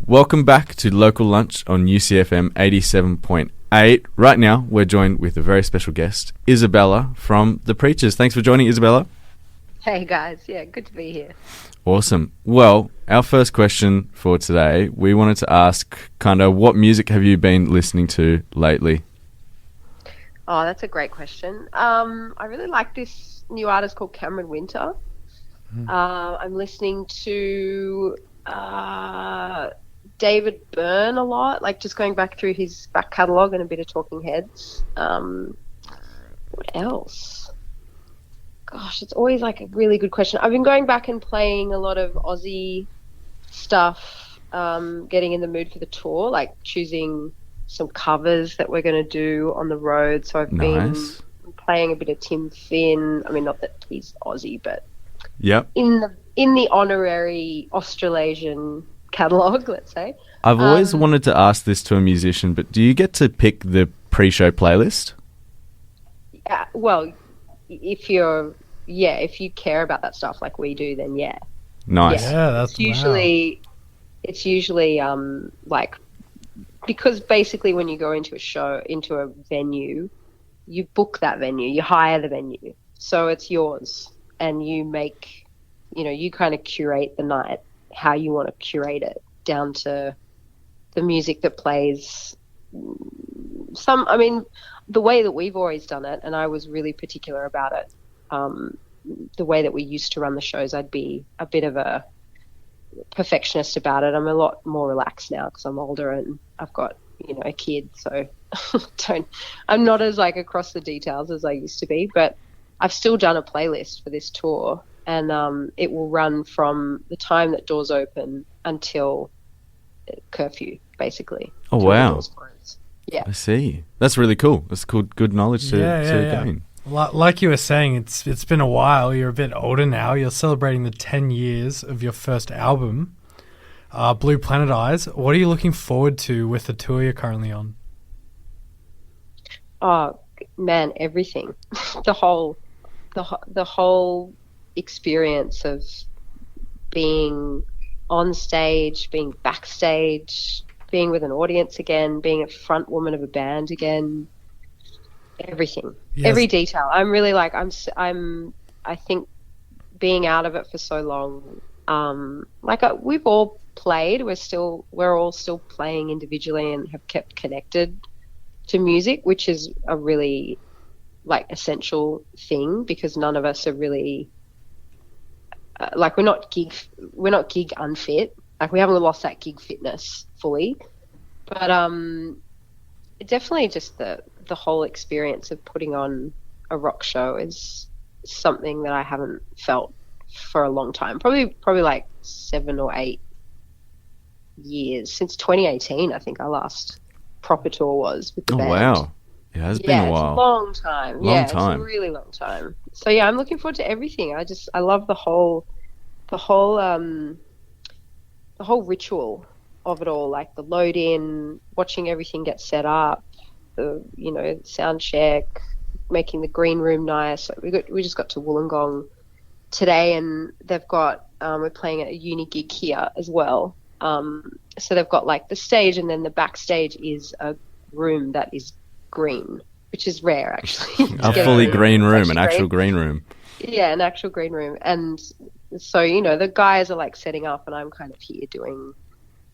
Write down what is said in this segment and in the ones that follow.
Welcome back to Local Lunch on UCFM 87.8. Right now, we're joined with a very special guest, Isabella from the Preatures. Thanks for joining, Isabella. Hey guys, yeah, good to be here. Awesome. Well, our first question for today, we wanted to ask kind of what music have you been listening to lately? Oh, that's a great question. I really like this new artist called Cameron Winter. I'm listening to David Byrne a lot, like just going back through his back catalogue and a bit of Talking Heads. What else? Gosh, it's always like a really good question. I've been going back and playing a lot of Aussie stuff, getting in the mood for the tour, like choosing some covers that we're going to do on the road. So I've been playing a bit of Tim Finn. I mean, not that he's Aussie, but in the honorary Australasian catalogue, let's say. I've always wanted to ask this to a musician, but do you get to pick the pre-show playlist? Yeah, well, if you care about that stuff like we do, then yeah. Nice. Yeah, that's it's usually like, because basically when you go into a venue, you book that venue, you hire the venue, so it's yours, and you kind of curate the night how you want to curate it, down to the music that plays. The way that we've always done it, and I was really particular about it, the way that we used to run the shows, I'd be a bit of a perfectionist about it. I'm a lot more relaxed now because I'm older and I've got, a kid, so I'm not as like across the details as I used to be, but I've still done a playlist for this tour, and it will run from the time that doors open until curfew, basically. Oh, wow. Yeah. I see. That's really cool. That's cool. Good knowledge to gain. Like you were saying, it's been a while. You're a bit older now. You're celebrating the 10 years of your first album, Blue Planet Eyes. What are you looking forward to with the tour you're currently on? Oh man, everything. the whole experience of being on stage, being backstage, being with an audience again, being a front woman of a band again, everything, every detail. I'm really like, I think being out of it for so long, we've all played, we're all still playing individually and have kept connected to music, which is a really like essential thing, because none of us are really we're not gig unfit. Like, we haven't lost that gig fitness fully, but definitely just the whole experience of putting on a rock show is something that I haven't felt for a long time. Probably like 7 or 8 years, since 2018. I think our last proper tour was with the band. Wow. It has been a while. It's a long time. It's a really long time. So yeah, I'm looking forward to everything. I love the whole ritual of it all, like the load in, watching everything get set up, the sound check, making the green room nice. Like we just got to Wollongong today, and they've got we're playing at a uni gig here as well. So they've got like the stage, and then the backstage is a room that is green, which is rare actually. A fully green room, an actual green room. Yeah, an actual green room. And so, the guys are like setting up, and I'm kind of here doing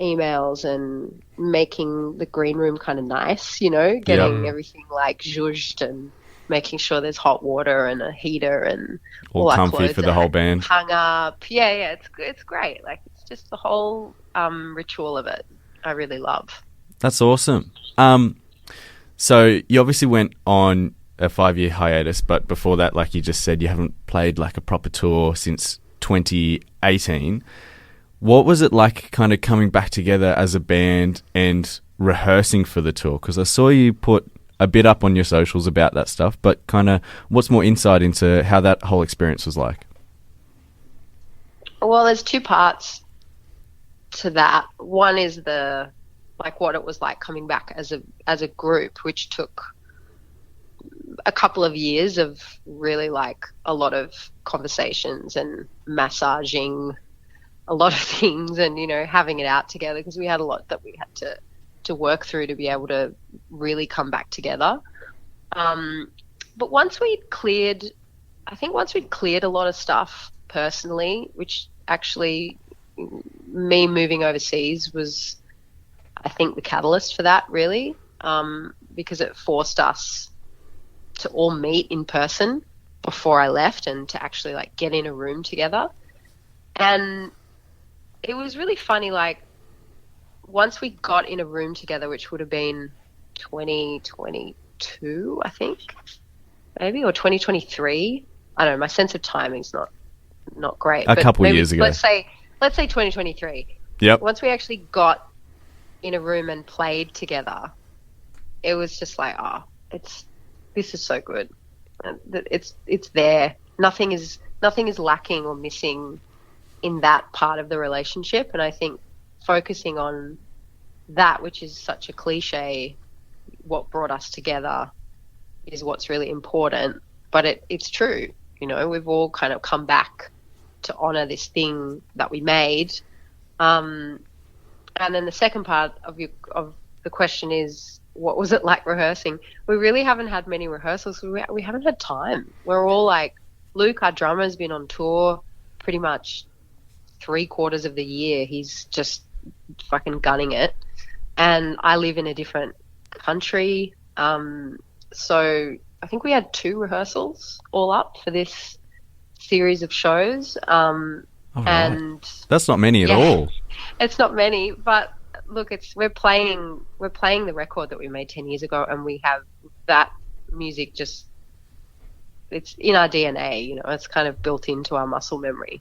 emails and making the green room kind of nice, getting everything like zhuzhed and making sure there's hot water and a heater and all comfy for the whole band. Hung up. Yeah, it's great. Like, it's just the whole ritual of it I really love. That's awesome. So you obviously went on a 5-year hiatus, but before that, like you just said, you haven't played like a proper tour since 2018. What was it like kind of coming back together as a band and rehearsing for the tour? Because I saw you put a bit up on your socials about that stuff, but kind of what's more insight into how that whole experience was like? Well, there's 2 parts to that. One is what it was like coming back as a group, which took a couple of years of really like a lot of conversations and massaging a lot of things and, having it out together, because we had a lot that we had to work through to be able to really come back together. But once we'd cleared a lot of stuff personally, which actually me moving overseas was, I think, the catalyst for that, really, because it forced us to all meet in person before I left and to actually like get in a room together. And it was really funny, like once we got in a room together, which would have been 2022, I think, maybe, or 2023. I don't know, my sense of timing's not great. A couple of years ago. Let's say 2023. Yep. Once we actually got in a room and played together, it was just like, this is so good. And it's there. Nothing is lacking or missing in that part of the relationship. And I think focusing on that, which is such a cliche, what brought us together, is what's really important. But it's true. We've all kind of come back to honor this thing that we made. And then the second part of the question is, what was it like rehearsing? We really haven't had many rehearsals. We haven't had time. We're all like, Luke, our drummer, has been on tour pretty much 3/4 of the year. He's just fucking gunning it. And I live in a different country. So I think we had 2 rehearsals all up for this series of shows. Right. And that's not many at all. It's not many, but look, we're playing the record that we made 10 years ago, and we have that music it's in our DNA, it's kind of built into our muscle memory.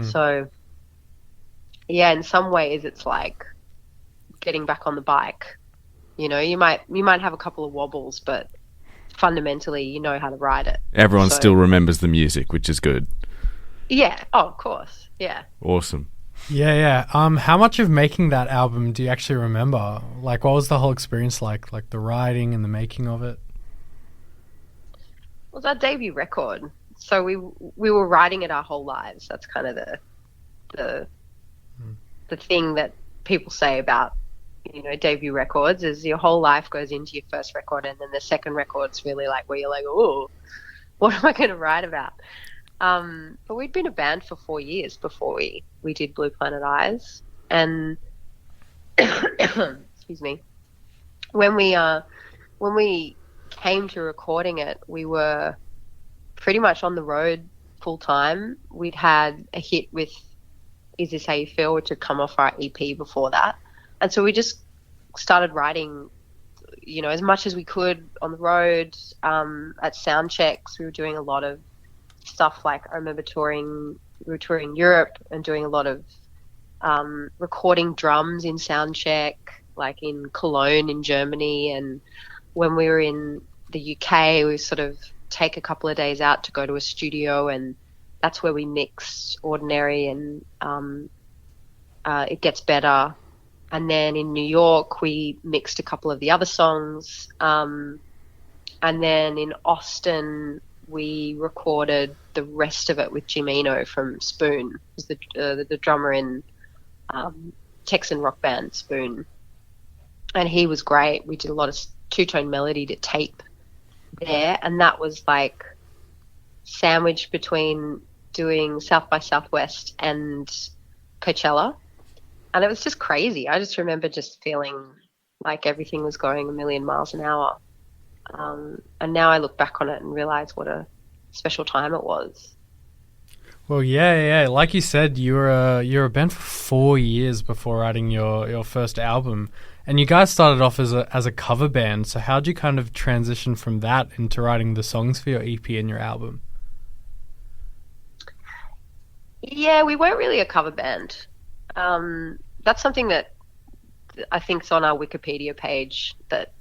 So yeah, in some ways it's like getting back on the bike. You might have a couple of wobbles, but fundamentally you know how to ride it. Everyone still remembers the music, which is good. Yeah. Oh, of course. Yeah. Awesome. Yeah. How much of making that album do you actually remember? Like, what was the whole experience like the writing and the making of it? It was our debut record, so we were writing it our whole lives. That's kind of the thing that people say about debut records, is your whole life goes into your first record, and then the second record's really like where you're like, oh, what am I going to write about? But we'd been a band for 4 years before we did Blue Planet Eyes, and excuse me, when we came to recording it, we were pretty much on the road full time. We'd had a hit with Is This How You Feel, which had come off our EP before that, and so we just started writing, as much as we could on the road. At sound checks, we were doing a lot of stuff. Like, I remember we were touring Europe and doing a lot of recording drums in sound check, like in Cologne in Germany. And when we were in the UK, we sort of take a couple of days out to go to a studio, and that's where we mixed Ordinary and It Gets Better. And then in New York, we mixed a couple of the other songs. And then in Austin, we recorded the rest of it with Jim Eno from Spoon, who's the drummer in Texan rock band Spoon. And he was great. We did a lot of two-tone melody to tape there, and that was like sandwiched between doing South by Southwest and Coachella. And it was just crazy. I just remember just feeling like everything was going a million miles an hour. And now I look back on it and realize what a special time it was. Well, yeah. Like you said, you were a band for 4 years before writing your first album, and you guys started off as a cover band. So how'd you kind of transition from that into writing the songs for your EP and your album? Yeah, we weren't really a cover band. That's something that I think is on our Wikipedia page that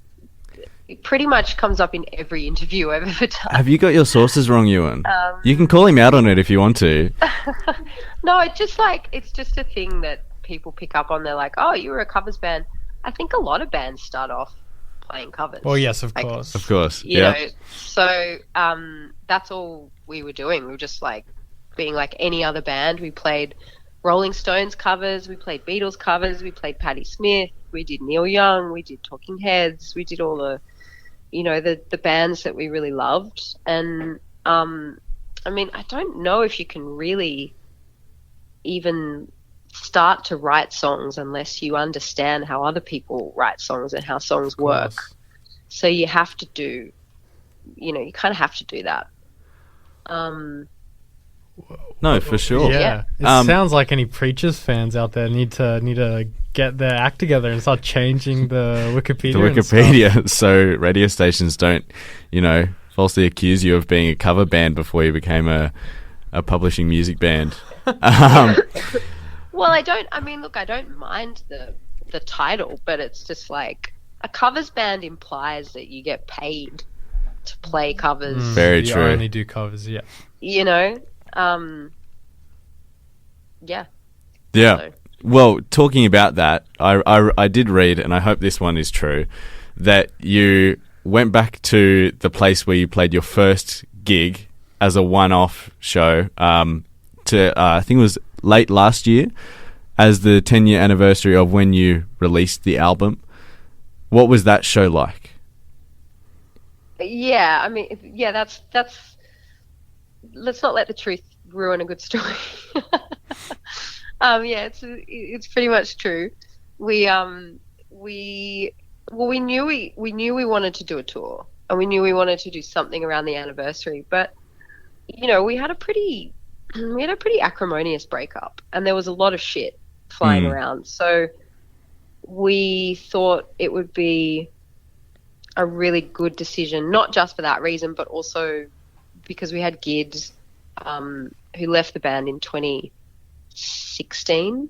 it pretty much comes up in every interview I've ever done. Have you got your sources wrong, Ewan? You can call him out on it if you want to. No, it's just a thing that people pick up on. They're like, oh, you were a covers band. I think a lot of bands start off playing covers. Well, yes, of course. Of course, you know, so that's all we were doing. We were just like being like any other band. We played Rolling Stones covers, we played Beatles covers, we played Patti Smith, we did Neil Young, we did Talking Heads, we did all the, the bands that we really loved. And, I mean, I don't know if you can really even start to write songs unless you understand how other people write songs and how songs work. So you have to do, you kind of have to do that. No, for sure. Yeah. It sounds like any Preachers fans out there need to get their act together and start changing the Wikipedia. So radio stations don't, falsely accuse you of being a cover band before you became a publishing music band. Well, I don't mind the title, but it's just like a covers band implies that you get paid to play covers. Very true. You only do covers, yeah. Yeah. Yeah. So. Well, talking about that, I did read, and I hope this one is true, that you went back to the place where you played your first gig as a one-off show I think it was late last year, as the 10-year anniversary of when you released the album. What was that show like? Yeah, I mean, that's. Let's not let the truth ruin a good story. It's pretty much true. We knew we wanted to do a tour, and we knew we wanted to do something around the anniversary, but we had a pretty acrimonious breakup, and there was a lot of shit flying around. So we thought it would be a really good decision, not just for that reason, but also because we had Gids, who left the band in 2016.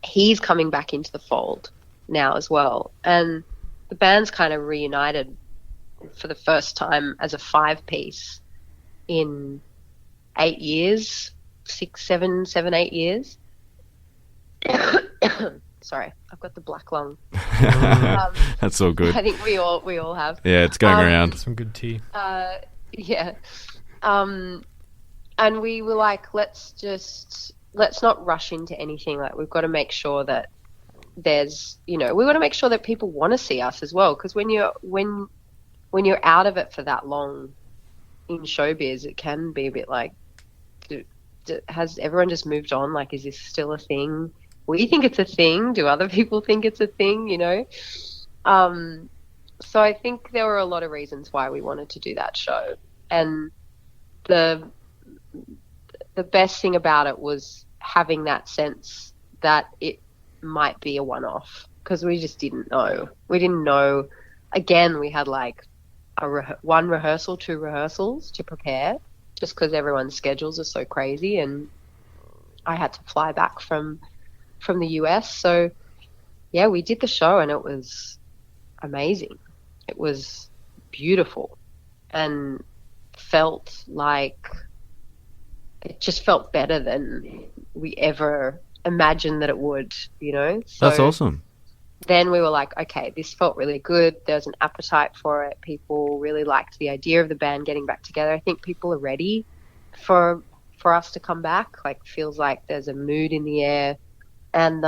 He's coming back into the fold now as well. And the band's kind of reunited for the first time as a 5-piece in 8 years, 8 years. Sorry, I've got the black lung. That's all good. I think we all have. Yeah, it's going around. Some good tea. Yeah. And we were like, let's not rush into anything. Like, we've got to make sure that there's, we want to make sure that people want to see us as well. Because when you're out of it for that long in showbiz, it can be a bit like, has everyone just moved on? Like, is this still a thing? We think it's a thing. Do other people think it's a thing? So I think there were a lot of reasons why we wanted to do that show. And the best thing about it was having that sense that it might be a one-off, because we just didn't know. We didn't know. Again, we had like one rehearsal, 2 rehearsals to prepare, just because everyone's schedules are so crazy, and I had to fly back from the US. So yeah, we did the show, and it was amazing. It was beautiful, and it just felt better than we ever imagined that it would, So that's awesome. Then we were like, okay, this felt really good. There's an appetite for it. People really liked the idea of the band getting back together. I think people are ready for us to come back. Like, feels like there's a mood in the air, and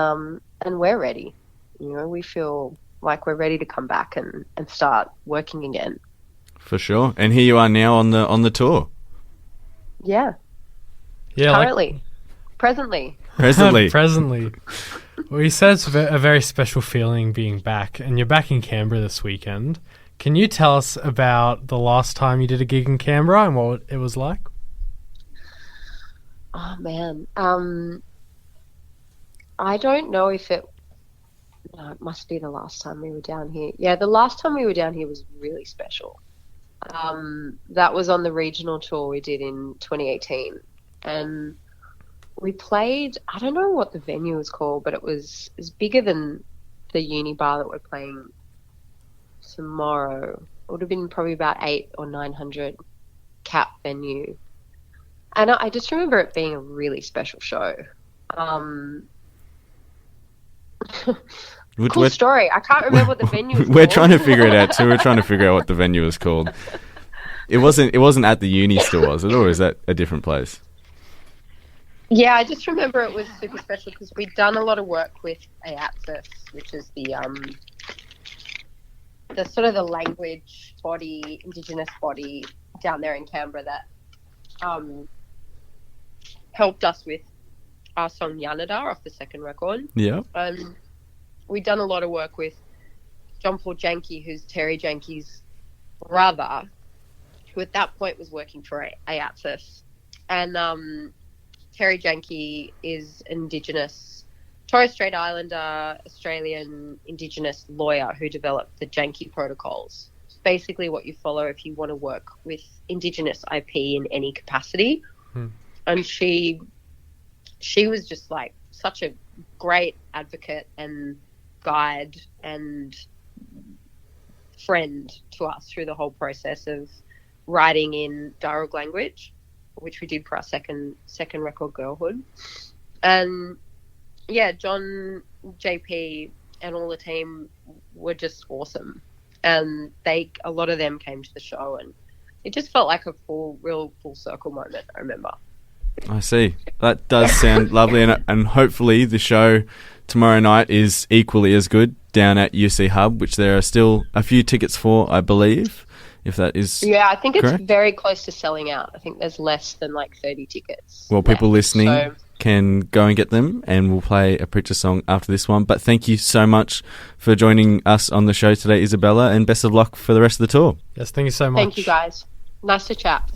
we're ready. We feel like we're ready to come back and start working again. For sure. And here you are now on the tour. Yeah. Yeah. Currently. Presently. Presently. Well, you said it's a very special feeling being back, and you're back in Canberra this weekend. Can you tell us about the last time you did a gig in Canberra and what it was like? Oh, man. I don't know if it must be the last time we were down here. Yeah, the last time we were down here was really special. That was on the regional tour we did in 2018. And we played, I don't know what the venue was called, but it was bigger than the uni bar that we're playing tomorrow. It would have been probably about 800 or 900 cap venue. And I just remember it being a really special show. Cool story. I can't remember what the venue was called. We're trying to figure it out too. We're trying to figure out what the venue was called. It wasn't at the uni store, was it? Or is that a different place? Yeah, I just remember it was super special because we'd done a lot of work with hiatus, which is the sort of the language body, Indigenous body down there in Canberra that helped us with our song Yanada off the second record. Yeah. We'd done a lot of work with John Paul Janke, who's Terry Janke's brother, who at that point was working for hiatus. And Terry Janke is Indigenous, Torres Strait Islander, Australian Indigenous lawyer who developed the Janke protocols. It's basically what you follow if you want to work with Indigenous IP in any capacity. And she was just like such a great advocate and guide and friend to us through the whole process of writing in Darug language, which we did for our second record, Girlhood. And yeah, John, JP, and all the team were just awesome. And a lot of them came to the show, and it just felt like a real full circle moment, I remember. I see. That does sound lovely, and hopefully the show tomorrow night is equally as good down at UC Hub, which there are still a few tickets for, I believe, if that is Yeah, I think correct. It's very close to selling out. I think there's less than like 30 tickets. Well, people left, listening so can go and get them, and we'll play a Preacher song after this one. But thank you so much for joining us on the show today, Isabella, and best of luck for the rest of the tour. Yes, thank you so much. Thank you, guys. Nice to chat.